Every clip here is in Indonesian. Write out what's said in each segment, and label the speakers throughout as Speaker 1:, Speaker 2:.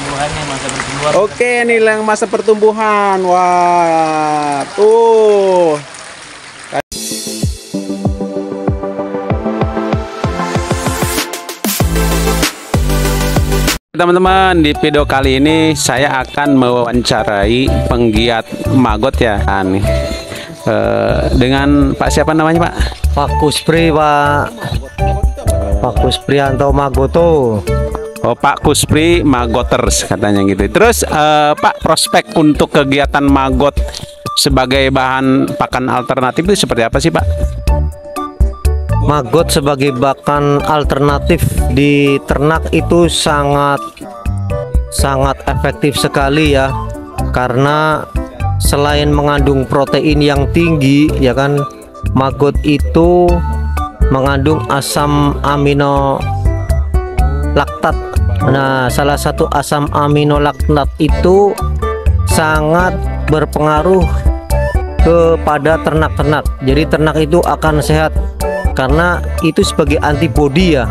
Speaker 1: pertumbuhannya, masa pertumbuhan.
Speaker 2: Oke, ini yang masa pertumbuhan. Wah, tuh. Teman-teman, di video kali ini saya akan mewawancarai penggiat maggot ya, nih. Dengan Pak siapa namanya, Pak?
Speaker 3: Pak Kuspri, Pak Kusprianto Magoto.
Speaker 2: Oh, Pak Kuspri Magoters katanya gitu. Terus Pak, prospek untuk kegiatan maggot sebagai bahan pakan alternatif itu seperti apa sih, Pak?
Speaker 3: Maggot sebagai pakan alternatif di ternak itu sangat efektif sekali ya, karena selain mengandung protein yang tinggi ya kan, maggot itu mengandung asam amino laktat. Nah, salah satu asam amino laktat itu sangat berpengaruh kepada ternak-ternak. Jadi ternak itu akan sehat karena itu sebagai antibodi ya.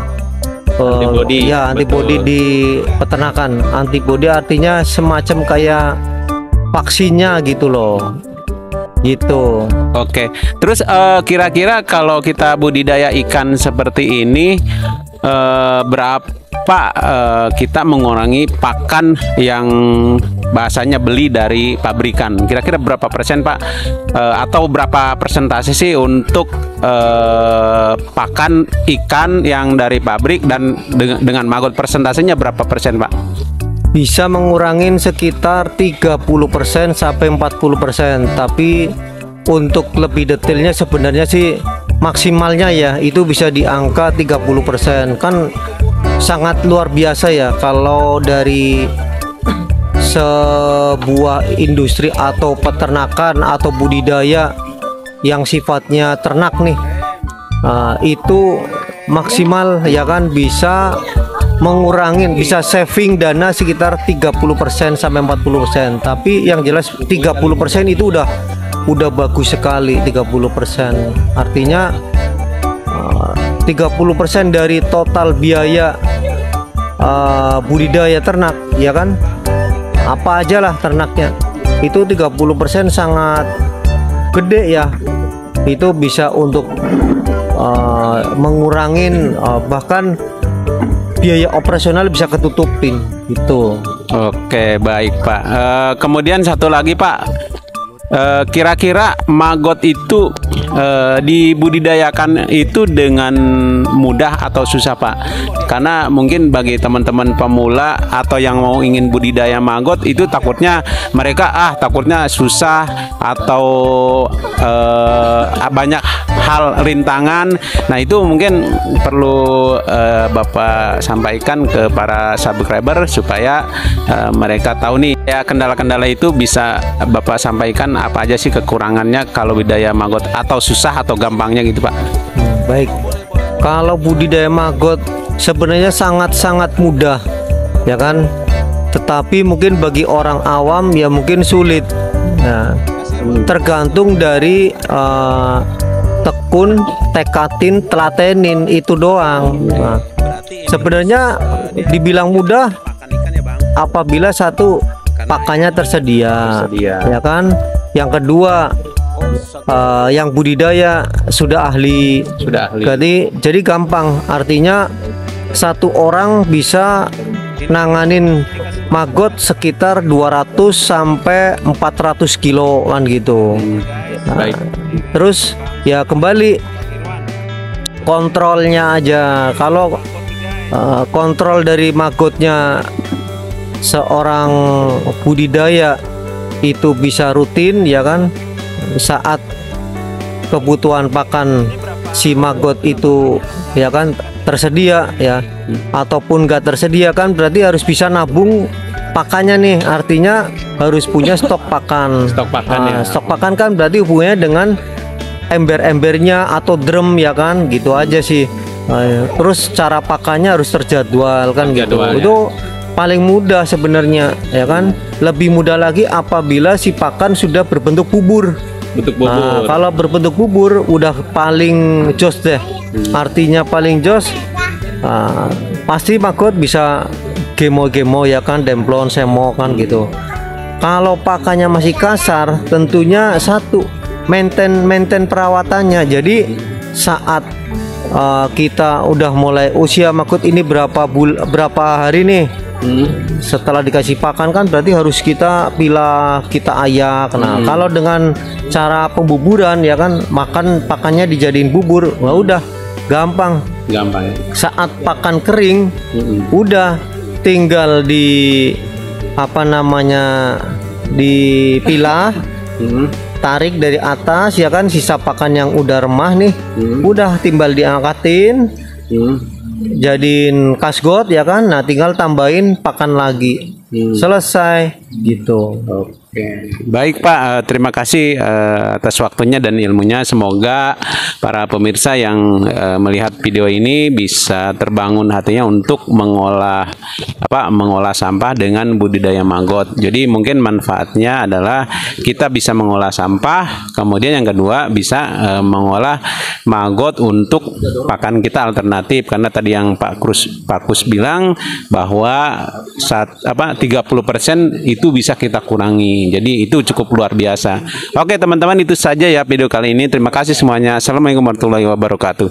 Speaker 3: Antibodi di peternakan. Antibodi artinya semacam kayak vaksinnya gitu loh. Gitu.
Speaker 2: Oke. Terus kira-kira kalau kita budidaya ikan seperti ini, berapa kita mengurangi pakan yang bahasanya beli dari pabrikan? Kira-kira berapa persen, Pak? Atau berapa persentase sih untuk pakan ikan yang dari pabrik dan dengan maggot, persentasenya berapa persen, Pak?
Speaker 3: Bisa mengurangin sekitar 30% sampai 40%, tapi untuk lebih detailnya sebenarnya sih maksimalnya ya itu bisa di angka 30%. Kan sangat luar biasa ya kalau dari sebuah industri atau peternakan atau budidaya yang sifatnya ternak nih, itu maksimal ya kan bisa mengurangin, bisa saving dana sekitar 30% sampai 40%. Tapi yang jelas 30% itu udah bagus sekali. 30% artinya 30% dari total biaya budidaya ternak ya kan, apa aja lah ternaknya, itu 30% sangat gede ya. Itu bisa untuk mengurangin bahkan biaya operasional bisa ketutupin gitu.
Speaker 2: Oke, baik, Pak. Kemudian satu lagi, Pak. Kira-kira maggot itu dibudidayakan itu dengan mudah atau susah, Pak? Karena mungkin bagi teman-teman pemula atau yang mau ingin budidaya maggot itu takutnya mereka takutnya susah atau banyak hal rintangan. Nah, itu mungkin perlu Bapak sampaikan ke para subscriber supaya mereka tahu nih ya, kendala-kendala itu bisa Bapak sampaikan apa aja sih kekurangannya kalau budidaya maggot, atau susah atau gampangnya gitu, Pak.
Speaker 3: Baik, kalau budidaya maggot sebenarnya sangat-sangat mudah ya kan, tetapi mungkin bagi orang awam ya mungkin sulit. Nah, tergantung dari tekun, tekatin, telatenin itu doang. Nah, sebenarnya dibilang mudah apabila satu pakannya tersedia ya kan. Yang kedua yang budidaya sudah ahli. Jadi gampang, artinya satu orang bisa nanganin maggot sekitar 200 sampai 400 kiloan gitu. Nah, terus ya kembali kontrolnya aja. Kalau kontrol dari maggotnya seorang budidaya itu bisa rutin ya kan, saat kebutuhan pakan si maggot itu ya kan tersedia ya, ataupun gak tersedia kan berarti harus bisa nabung pakannya nih, artinya harus punya stok pakan. Stok pakan kan berarti hubungannya dengan ember-embernya atau drum ya kan, gitu aja sih. Terus cara pakannya harus terjadwal kan gitu. Itu paling mudah sebenarnya ya kan. Lebih mudah lagi apabila si pakan sudah berbentuk bubur. Nah, kalau berbentuk bubur udah paling jos deh. Artinya paling jos, pasti maggot bisa gemo-gemo ya kan, demplon, semok kan gitu. Kalau pakannya masih kasar, tentunya satu maintain perawatannya. Jadi saat kita udah mulai usia maggot ini berapa hari nih, setelah dikasih pakan kan berarti harus kita pilah, kita ayak. Nah kalau dengan cara pembuburan ya kan, makan pakannya dijadiin bubur, nggak udah gampang
Speaker 2: ya.
Speaker 3: Saat pakan kering udah tinggal di dipilah, tarik dari atas ya kan, sisa pakan yang udah remah nih udah timbal diangkatin, jadiin kasgot ya kan. Nah tinggal tambahin pakan lagi, selesai gitu.
Speaker 2: Oke, baik Pak, terima kasih atas waktunya dan ilmunya. Semoga para pemirsa yang melihat video ini bisa terbangun hatinya untuk mengolah sampah dengan budidaya maggot. Jadi mungkin manfaatnya adalah kita bisa mengolah sampah, kemudian yang kedua bisa mengolah maggot untuk pakan kita alternatif, karena tadi yang Pak Kus bilang bahwa 30% itu bisa kita kurangi. Jadi itu cukup luar biasa. Oke teman-teman, itu saja ya video kali ini. Terima kasih semuanya. Assalamualaikum warahmatullahi wabarakatuh.